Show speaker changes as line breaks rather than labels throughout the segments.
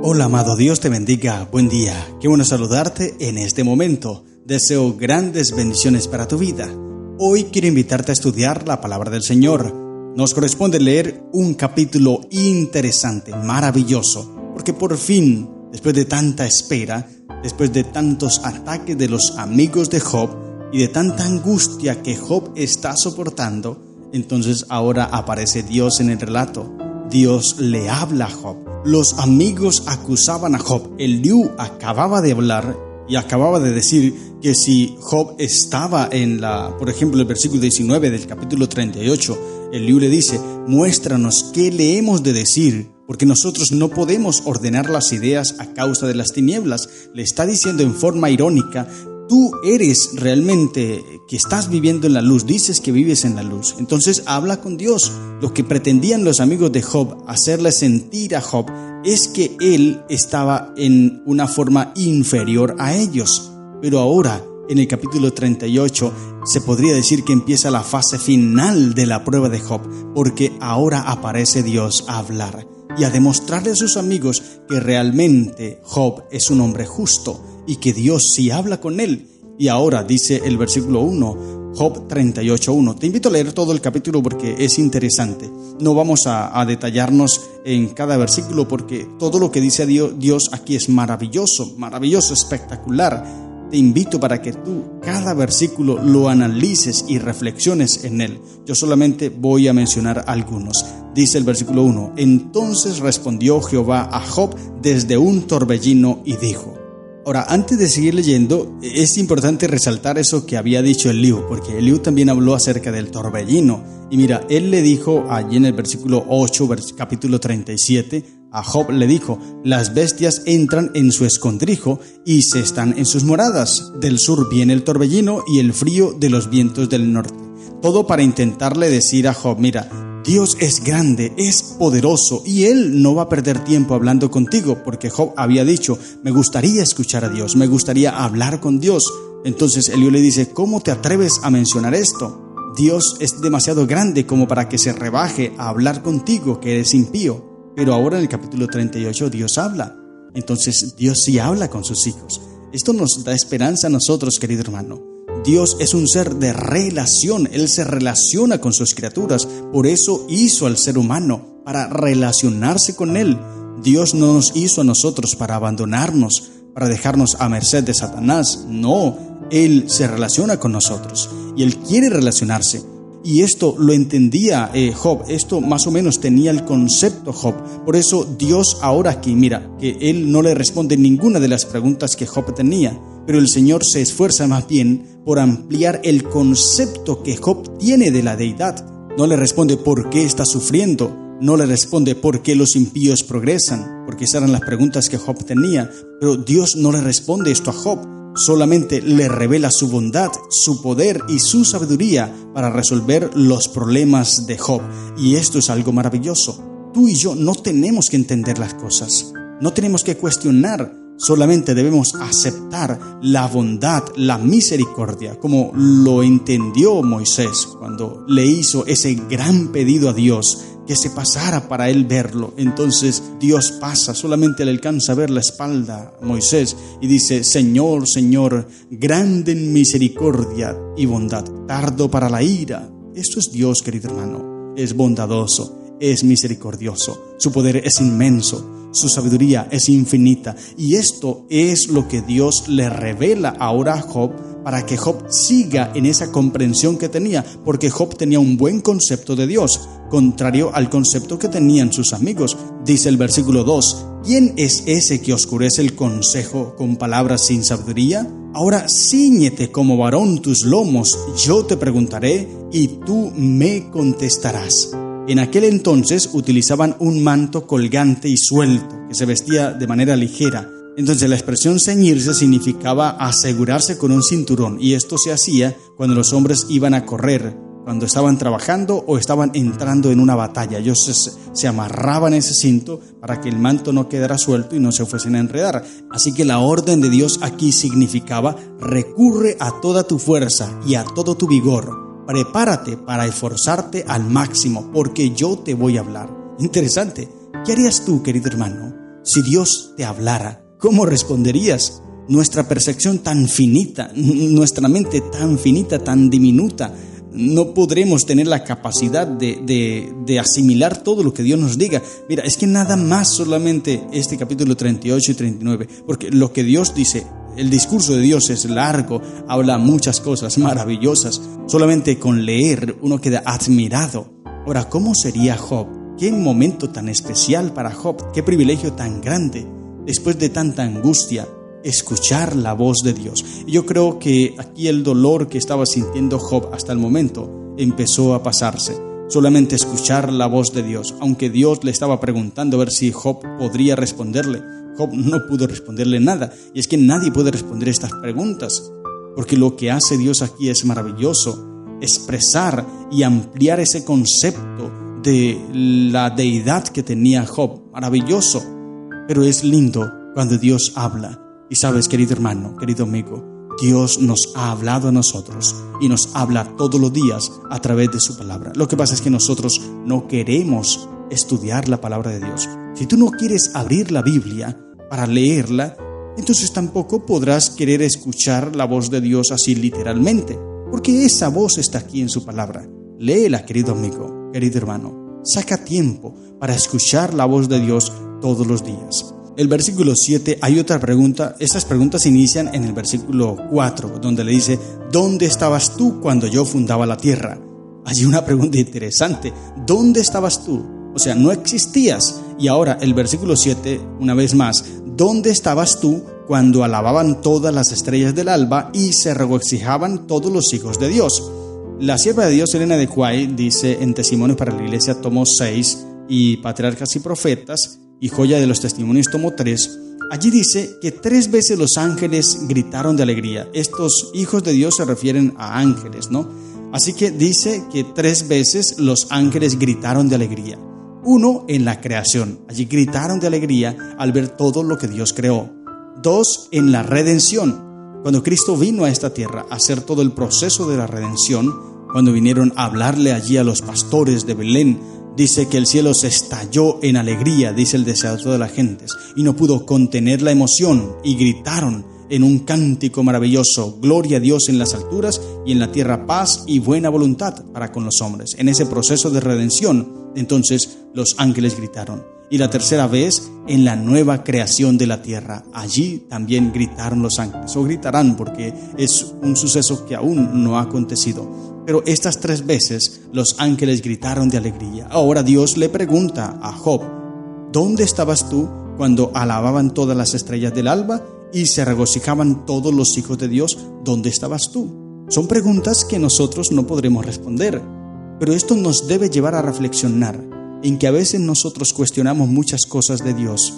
Hola amado, Dios te bendiga, buen día, qué bueno saludarte en este momento. Deseo grandes bendiciones para tu vida. Hoy quiero invitarte a estudiar la palabra del Señor. Nos corresponde leer un capítulo interesante, maravilloso, porque por fin, después de tanta espera, después de tantos ataques de los amigos de Job y de tanta angustia que Job está soportando, entonces ahora aparece Dios en el relato. Dios le habla a Job. Los amigos acusaban a Job. Eliú acababa de hablar y acababa de decir que si Job estaba por ejemplo, el versículo 19 del capítulo 38, Eliú le dice: muéstranos qué le hemos de decir, porque nosotros no podemos ordenar las ideas a causa de las tinieblas. Le está diciendo en forma irónica: tú eres realmente que estás viviendo en la luz, dices que vives en la luz, entonces habla con Dios. Lo que pretendían los amigos de Job hacerle sentir a Job es que él estaba en una forma inferior a ellos. Pero ahora, en el capítulo 38, se podría decir que empieza la fase final de la prueba de Job, porque ahora aparece Dios a hablar y a demostrarle a sus amigos que realmente Job es un hombre justo y que Dios sí habla con él. Y ahora dice el versículo 1, Job 38:1. Te invito a leer todo el capítulo porque es interesante. No vamos a detallarnos en cada versículo porque todo lo que dice Dios aquí es maravilloso, maravilloso, espectacular. Te invito para que tú cada versículo lo analices y reflexiones en él. Yo solamente voy a mencionar algunos. Dice el versículo 1, entonces respondió Jehová a Job desde un torbellino y dijo. Ahora, antes de seguir leyendo, es importante resaltar eso que había dicho Eliú, porque Eliú también habló acerca del torbellino. Y mira, él le dijo allí en el versículo 8, capítulo 37, a Job le dijo: las bestias entran en su escondrijo y se están en sus moradas. Del sur viene el torbellino y el frío de los vientos del norte. Todo para intentarle decir a Job: mira, Dios es grande, es poderoso y Él no va a perder tiempo hablando contigo, porque Job había dicho: me gustaría escuchar a Dios, me gustaría hablar con Dios. Entonces Eliú le dice: ¿cómo te atreves a mencionar esto? Dios es demasiado grande como para que se rebaje a hablar contigo, que eres impío. Pero ahora en el capítulo 38 Dios habla. Entonces Dios sí habla con sus hijos. Esto nos da esperanza a nosotros, querido hermano. Dios es un ser de relación, Él se relaciona con sus criaturas, por eso hizo al ser humano, para relacionarse con Él. Dios no nos hizo a nosotros para abandonarnos, para dejarnos a merced de Satanás, no, Él se relaciona con nosotros y Él quiere relacionarse. Y esto lo entendía Job, esto más o menos tenía el concepto Job. Por eso Dios ahora aquí, mira, que Él no le responde ninguna de las preguntas que Job tenía, pero el Señor se esfuerza más bien por ampliar el concepto que Job tiene de la deidad. No le responde por qué está sufriendo, no le responde por qué los impíos progresan, porque esas eran las preguntas que Job tenía, pero Dios no le responde esto a Job. Solamente le revela su bondad, su poder y su sabiduría para resolver los problemas de Job. Y esto es algo maravilloso. Tú y yo no tenemos que entender las cosas, no tenemos que cuestionar, solamente debemos aceptar la bondad, la misericordia, como lo entendió Moisés cuando le hizo ese gran pedido a Dios, que se pasara para él verlo. Entonces Dios pasa, solamente le alcanza a ver la espalda a Moisés y dice: Señor, Señor, grande en misericordia y bondad, tardo para la ira. Esto es Dios, querido hermano, es bondadoso, es misericordioso, su poder es inmenso, su sabiduría es infinita, y esto es lo que Dios le revela ahora a Job, para que Job siga en esa comprensión que tenía, porque Job tenía un buen concepto de Dios, contrario al concepto que tenían sus amigos. Dice el versículo 2, ¿quién es ese que oscurece el consejo con palabras sin sabiduría? Ahora cíñete como varón tus lomos, yo te preguntaré y tú me contestarás. En aquel entonces utilizaban un manto colgante y suelto, que se vestía de manera ligera. Entonces la expresión ceñirse significaba asegurarse con un cinturón, y esto se hacía cuando los hombres iban a correr, cuando estaban trabajando o estaban entrando en una batalla. Ellos se amarraban ese cinto para que el manto no quedara suelto y no se fuesen a enredar. Así que la orden de Dios aquí significaba: recurre a toda tu fuerza y a todo tu vigor. Prepárate para esforzarte al máximo, porque yo te voy a hablar. Interesante. ¿Qué harías tú, querido hermano, Si Dios te hablara, ¿cómo responderías? Nuestra percepción tan finita, nuestra mente tan finita, tan diminuta, no podremos tener la capacidad de asimilar todo lo que Dios nos diga. Mira, es que nada más solamente este capítulo 38 y 39, porque lo que Dios dice, el discurso de Dios es largo, habla muchas cosas maravillosas. Solamente con leer uno queda admirado. Ahora, ¿cómo sería Job? Qué momento tan especial para Job, qué privilegio tan grande, después de tanta angustia, escuchar la voz de Dios. Y yo creo que aquí el dolor que estaba sintiendo Job hasta el momento empezó a pasarse. Solamente escuchar la voz de Dios, aunque Dios le estaba preguntando a ver si Job podría responderle. Job no pudo responderle nada, y es que nadie puede responder estas preguntas, porque lo que hace Dios aquí es maravilloso, expresar y ampliar ese concepto de la deidad que tenía Job, maravilloso. Pero es lindo cuando Dios habla. Y sabes, querido hermano, querido amigo, Dios nos ha hablado a nosotros y nos habla todos los días a través de su palabra. Lo que pasa es que nosotros no queremos estudiar la palabra de Dios. Si tú no quieres abrir la Biblia para leerla, entonces tampoco podrás querer escuchar la voz de Dios así literalmente, porque esa voz está aquí en su palabra. Léela, querido amigo, querido hermano. Saca tiempo para escuchar la voz de Dios todos los días. El versículo 7 hay otra pregunta. Estas preguntas inician en el versículo 4, donde le dice: ¿dónde estabas tú cuando yo fundaba la tierra? Hay una pregunta interesante. ¿Dónde estabas tú? O sea, no existías. Y ahora el versículo 7, una vez más: ¿dónde estabas tú cuando alababan todas las estrellas del alba y se regocijaban todos los hijos de Dios? La sierva de Dios, Elena de White, dice en Testimonios para la Iglesia, tomo 6, y Patriarcas y Profetas, y Joya de los Testimonios, tomo 3, allí dice que 3 veces los ángeles gritaron de alegría. Estos hijos de Dios se refieren a ángeles, ¿no? Así que dice que 3 veces los ángeles gritaron de alegría. 1, en la creación, allí gritaron de alegría al ver todo lo que Dios creó. 2, en la redención, cuando Cristo vino a esta tierra a hacer todo el proceso de la redención, cuando vinieron a hablarle allí a los pastores de Belén. Dice que el cielo se estalló en alegría, dice el deseado de las gentes, y no pudo contener la emoción, y gritaron en un cántico maravilloso: gloria a Dios en las alturas, y en la tierra paz y buena voluntad para con los hombres. En ese proceso de redención, entonces los ángeles gritaron. Y la tercera vez, en la nueva creación de la tierra, allí también gritaron los ángeles, o gritarán, porque es un suceso que aún no ha acontecido. Pero estas 3 veces los ángeles gritaron de alegría. Ahora Dios le pregunta a Job: ¿dónde estabas tú cuando alababan todas las estrellas del alba y se regocijaban todos los hijos de Dios? ¿Dónde estabas tú? Son preguntas que nosotros no podremos responder, pero esto nos debe llevar a reflexionar en que a veces nosotros cuestionamos muchas cosas de Dios.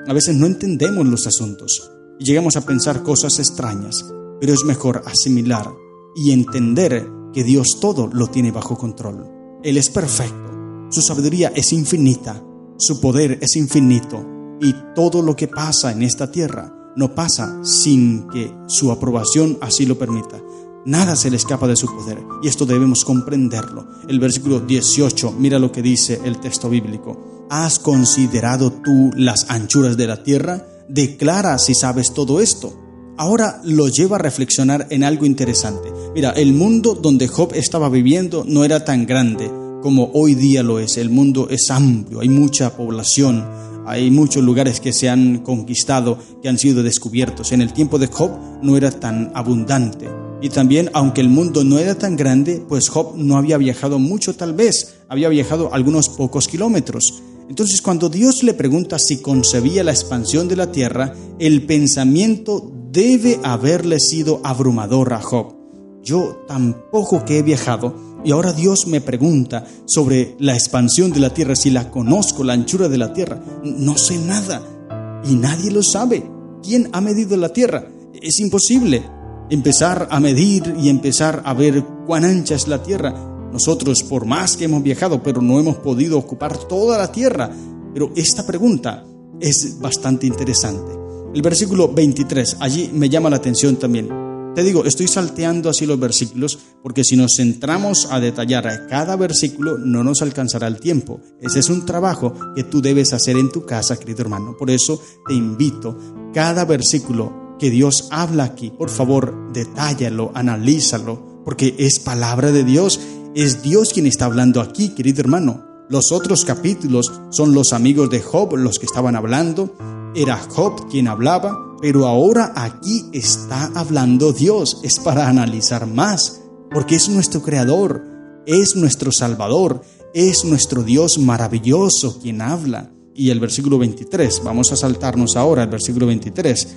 A veces no entendemos los asuntos y llegamos a pensar cosas extrañas, pero es mejor asimilar y entender que Dios todo lo tiene bajo control. Él es perfecto, su sabiduría es infinita, su poder es infinito, y todo lo que pasa en esta tierra no pasa sin que su aprobación así lo permita. Nada se le escapa de su poder, y esto debemos comprenderlo. El versículo 18, mira lo que dice el texto bíblico: ¿has considerado tú las anchuras de la tierra? Declara si sabes todo esto. Ahora lo lleva a reflexionar en algo interesante. Mira, el mundo donde Job estaba viviendo no era tan grande como hoy día lo es. El mundo es amplio, hay mucha población, hay muchos lugares que se han conquistado, que han sido descubiertos. En el tiempo de Job no era tan abundante. Y también, aunque el mundo no era tan grande, pues Job no había viajado mucho, tal vez había viajado algunos pocos kilómetros. Entonces, cuando Dios le pregunta si concebía la expansión de la tierra, el pensamiento debe haberle sido abrumador a Job. Yo tampoco que he viajado, y ahora Dios me pregunta sobre la expansión de la tierra, si la conozco, la anchura de la tierra. No sé nada, y nadie lo sabe. ¿Quién ha medido la tierra? Es imposible empezar a medir y empezar a ver cuán ancha es la tierra. Nosotros, por más que hemos viajado, pero no hemos podido ocupar toda la tierra. Pero esta pregunta es bastante interesante. El versículo 23, allí me llama la atención también. Te digo, estoy salteando así los versículos porque si nos centramos a detallar cada versículo no nos alcanzará el tiempo. Ese es un trabajo que tú debes hacer en tu casa, querido hermano. Por eso te invito, cada versículo que Dios habla aquí, por favor, detállalo, analízalo, porque es palabra de Dios. Es Dios quien está hablando aquí, querido hermano. Los otros capítulos son los amigos de Job los que estaban hablando. Era Job quien hablaba. Pero ahora aquí está hablando Dios, es para analizar más, porque es nuestro Creador, es nuestro Salvador, es nuestro Dios maravilloso quien habla. Y el versículo 23, vamos a saltarnos ahora al versículo 23,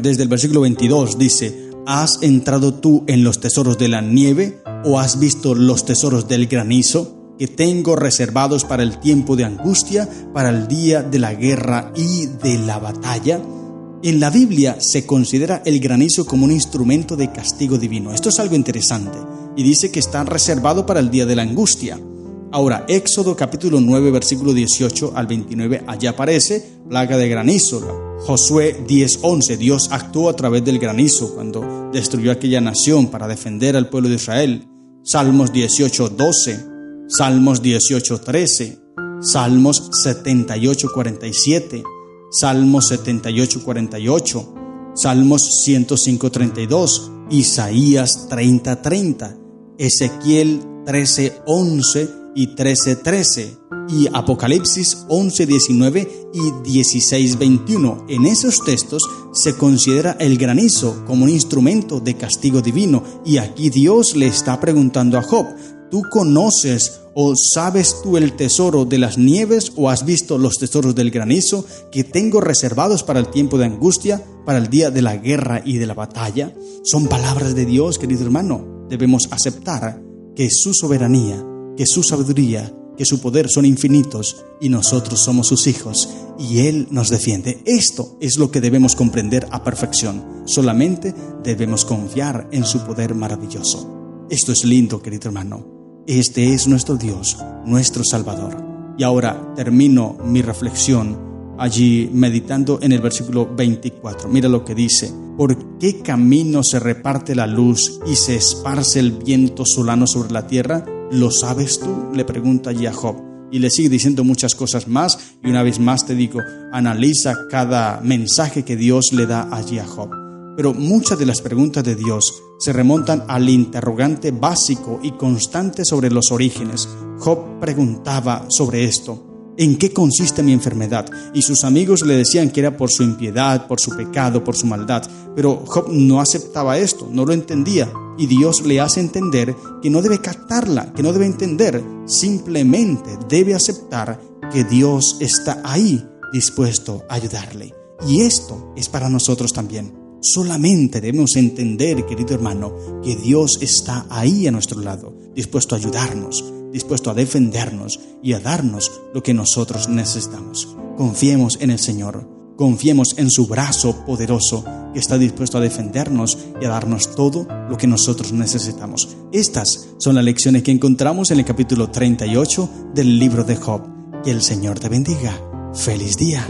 desde el versículo 22 dice: ¿Has entrado tú en los tesoros de la nieve o has visto los tesoros del granizo que tengo reservados para el tiempo de angustia, para el día de la guerra y de la batalla? En la Biblia se considera el granizo como un instrumento de castigo divino. Esto es algo interesante y dice que está reservado para el día de la angustia. Ahora, Éxodo capítulo 9, versículo 18 al 29, allá aparece plaga de granizo. Josué 10:11, Dios actuó a través del granizo cuando destruyó aquella nación para defender al pueblo de Israel. Salmos 18:12, Salmos 18:13, Salmos 78:47, Salmos 78:48, Salmos 105:32, Isaías 30:30, Ezequiel 13:11 y 13:13 y Apocalipsis 11:19 y 16:21. En esos textos se considera el granizo como un instrumento de castigo divino y aquí Dios le está preguntando a Job: ¿tú conoces o sabes tú el tesoro de las nieves o has visto los tesoros del granizo que tengo reservados para el tiempo de angustia, para el día de la guerra y de la batalla? Son palabras de Dios, querido hermano. Debemos aceptar que su soberanía, que su sabiduría, que su poder son infinitos y nosotros somos sus hijos y Él nos defiende. Esto es lo que debemos comprender a perfección. Solamente debemos confiar en su poder maravilloso. Esto es lindo, querido hermano. Este es nuestro Dios, nuestro Salvador. Y ahora termino mi reflexión allí meditando en el versículo 24. Mira lo que dice: ¿por qué camino se reparte la luz y se esparce el viento solano sobre la tierra? ¿Lo sabes tú?, le pregunta allí a Job. Y le sigue diciendo muchas cosas más. Y una vez más te digo, analiza cada mensaje que Dios le da allí a Job. Pero muchas de las preguntas de Dios se remontan al interrogante básico y constante sobre los orígenes. Job preguntaba sobre esto: ¿en qué consiste mi enfermedad? Y sus amigos le decían que era por su impiedad, por su pecado, por su maldad. Pero Job no aceptaba esto, no lo entendía. Y Dios le hace entender que no debe captarla, que no debe entender. Simplemente debe aceptar que Dios está ahí, dispuesto a ayudarle. Y esto es para nosotros también. Solamente debemos entender, querido hermano, que Dios está ahí a nuestro lado, dispuesto a ayudarnos, dispuesto a defendernos y a darnos lo que nosotros necesitamos. Confiemos en el Señor, confiemos en su brazo poderoso que está dispuesto a defendernos y a darnos todo lo que nosotros necesitamos. Estas son las lecciones que encontramos en el capítulo 38 del libro de Job. Que el Señor te bendiga. ¡Feliz día!